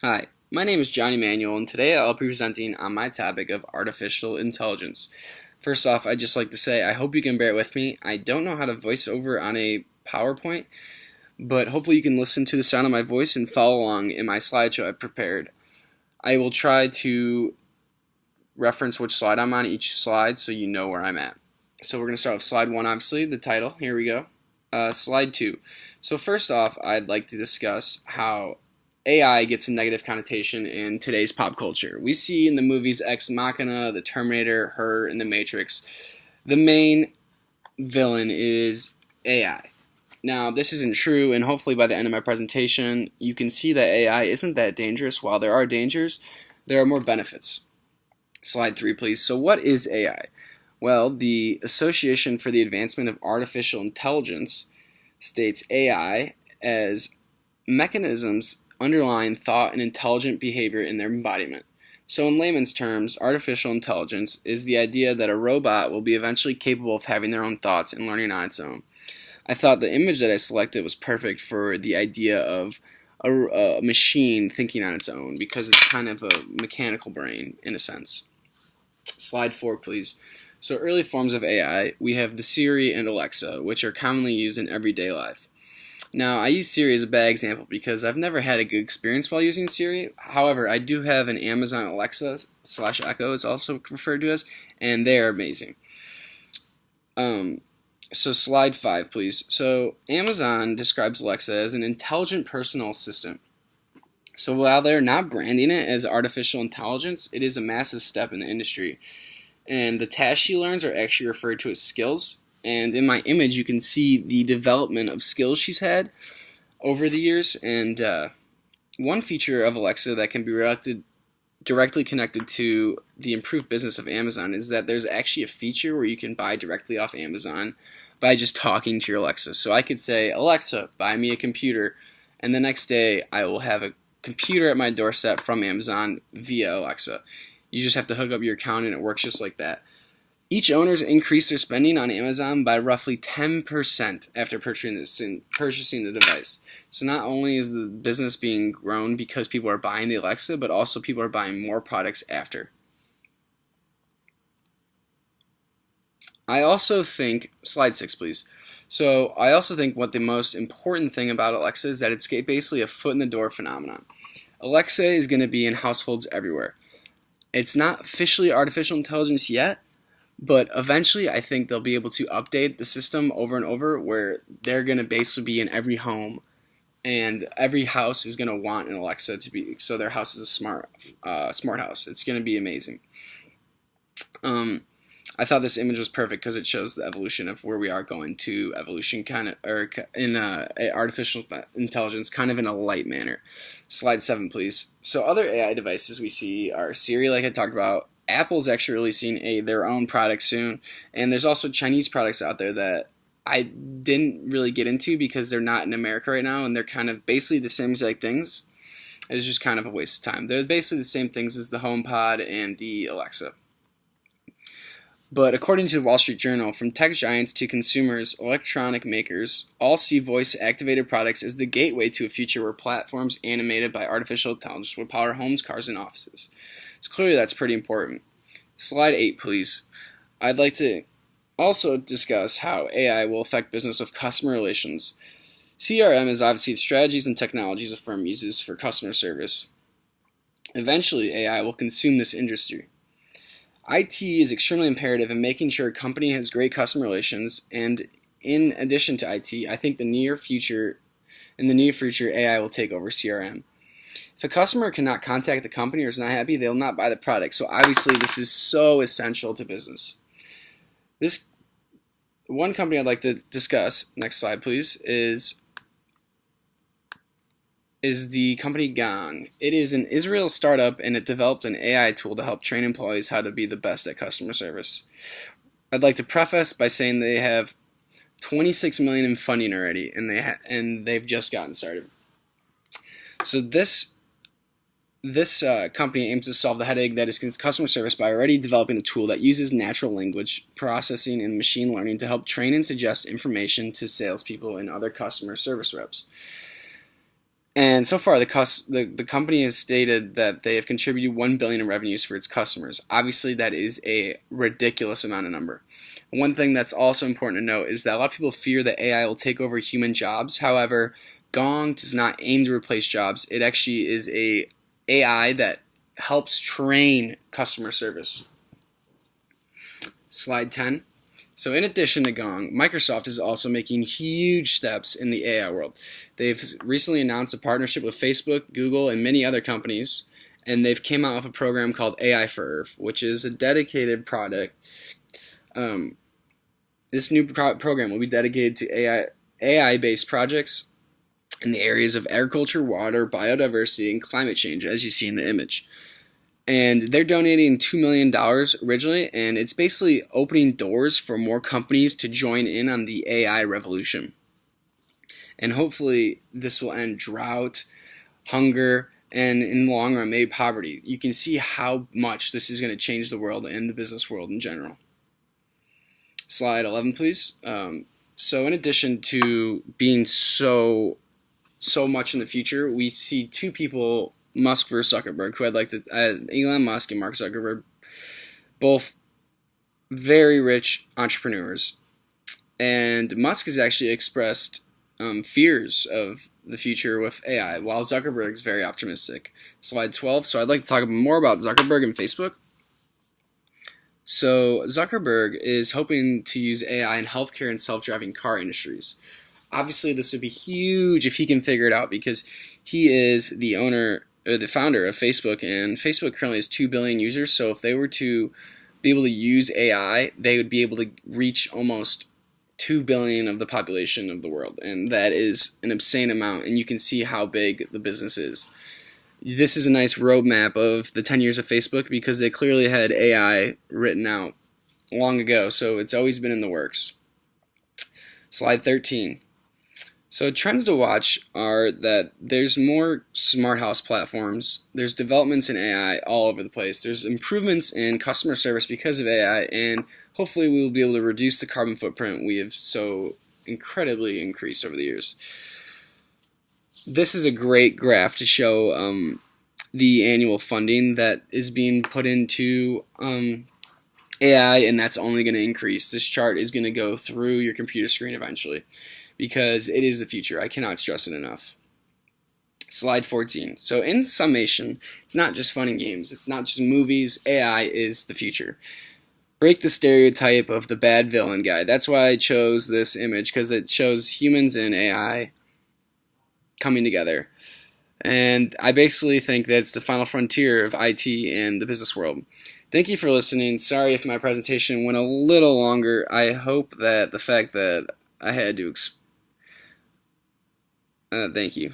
Hi, my name is Johnny Manuel, and today I'll be presenting on my topic of artificial intelligence. First off, I'd just like to say I hope you can bear with me. I don't know how to voice over on a PowerPoint, but hopefully you can listen to the sound of my voice and follow along in my slideshow I've prepared. I will try to reference which slide I'm on each slide so you know where I'm at. So we're going to start with slide 1, obviously, the title. Here we go. Slide 2. So first off, I'd like to discuss how AI gets a negative connotation in today's pop culture. We see in the movies Ex Machina, The Terminator, Her, and The Matrix, the main villain is AI. Now, this isn't true, and hopefully by the end of my presentation, you can see that AI isn't that dangerous. While there are dangers, there are more benefits. Slide 3, please. So what is AI? Well, the Association for the Advancement of Artificial Intelligence states AI as mechanisms underlying thought and intelligent behavior in their embodiment. So in layman's terms, artificial intelligence is the idea that a robot will be eventually capable of having their own thoughts and learning on its own. I thought the image that I selected was perfect for the idea of a machine thinking on its own, because it's kind of a mechanical brain in a sense. Slide 4, please. So early forms of AI, we have the Siri and Alexa, which are commonly used in everyday life. Now, I use Siri as a bad example because I've never had a good experience while using Siri. However, I do have an Amazon Alexa / Echo is also referred to as, and they are amazing. So slide 5, please. So Amazon describes Alexa as an intelligent personal assistant. So while they're not branding it as artificial intelligence, it is a massive step in the industry. And the tasks she learns are actually referred to as skills. And in my image, you can see the development of skills she's had over the years. And one feature of Alexa that can be directly connected to the improved business of Amazon is that there's actually a feature where you can buy directly off Amazon by just talking to your Alexa. So I could say, Alexa, buy me a computer, and the next day I will have a computer at my doorstep from Amazon via Alexa. You just have to hook up your account and it works just like that. Each owner's increased their spending on Amazon by roughly 10% after purchasing the device. So not only is the business being grown because people are buying the Alexa, but also people are buying more products after. I also think, slide 6 please. So I also think what the most important thing about Alexa is that it's basically a foot in the door phenomenon. Alexa is going to be in households everywhere. It's not officially artificial intelligence yet, but eventually I think they'll be able to update the system over and over where they're going to basically be in every home, and every house is going to want an Alexa to be, so their house is a smart house. It's going to be amazing. I thought this image was perfect because it shows the evolution of where we are going to evolution, kind of, or in artificial intelligence, kind of in a light manner. Slide 7, please. So other AI devices we see are Siri, like I talked about. Apple's actually releasing their own product soon, and there's also Chinese products out there that I didn't really get into because they're not in America right now, and they're kind of basically the same exact things. It's just kind of a waste of time. They're basically the same things as the HomePod and the Alexa. But according to the Wall Street Journal, from tech giants to consumers, electronic makers all see voice-activated products as the gateway to a future where platforms animated by artificial intelligence will power homes, cars, and offices. So clearly that's pretty important. Slide 8, please. I'd like to also discuss how AI will affect business of customer relations. CRM is obviously the strategies and technologies a firm uses for customer service. Eventually, AI will consume this industry. IT is extremely imperative in making sure a company has great customer relations, and in addition to IT, I think in the near future, AI will take over CRM. If a customer cannot contact the company or is not happy, they will not buy the product. So obviously this is so essential to business. This one company I'd like to discuss, next slide please, is the company Gong. It is an Israel startup, and it developed an AI tool to help train employees how to be the best at customer service. I'd like to preface by saying they have 26 million in funding already, and they've just gotten started. So this company aims to solve the headache that is customer service by already developing a tool that uses natural language processing and machine learning to help train and suggest information to salespeople and other customer service reps. And so far, the company has stated that they have contributed $1 billion in revenues for its customers. Obviously, that is a ridiculous amount of number. One thing that's also important to note is that a lot of people fear that AI will take over human jobs. However, Gong does not aim to replace jobs. It actually is a AI that helps train customer service. Slide 10. So in addition to Gong, Microsoft is also making huge steps in the AI world. They've recently announced a partnership with Facebook, Google, and many other companies, and they've came out with a program called AI for Earth, which is a dedicated product. This new program will be dedicated to AI-based projects in the areas of agriculture, water, biodiversity, and climate change, as you see in the image. And they're donating $2 million originally, and it's basically opening doors for more companies to join in on the AI revolution. And hopefully this will end drought, hunger, and in the long run, maybe poverty. You can see how much this is going to change the world and the business world in general. Slide 11, please. So in addition to being so much in the future, we see two people, Musk versus Zuckerberg, who I'd like to, Elon Musk and Mark Zuckerberg, both very rich entrepreneurs. And Musk has actually expressed fears of the future with AI, while Zuckerberg is very optimistic. Slide 12. So I'd like to talk more about Zuckerberg and Facebook. So Zuckerberg is hoping to use AI in healthcare and self-driving car industries. Obviously, this would be huge if he can figure it out, because he is the owner or the founder of Facebook, and Facebook currently has 2 billion users. So if they were to be able to use AI, they would be able to reach almost 2 billion of the population of the world, and that is an obscene amount, and you can see how big the business is. This is a nice roadmap of the 10 years of Facebook, because they clearly had AI written out long ago, so it's always been in the works. Slide 13. So trends to watch are that there's more smart house platforms, there's developments in AI all over the place, there's improvements in customer service because of AI, and hopefully we will be able to reduce the carbon footprint we have so incredibly increased over the years. This is a great graph to show the annual funding that is being put into AI, and that's only going to increase. This chart is going to go through your computer screen eventually, because it is the future. I cannot stress it enough. Slide 14. So in summation, it's not just fun and games. It's not just movies. AI is the future. Break the stereotype of the bad villain guy. That's why I chose this image, because it shows humans and AI coming together. And I basically think that's the final frontier of IT and the business world. Thank you for listening. Sorry if my presentation went a little longer. I hope that the fact that I had to thank you.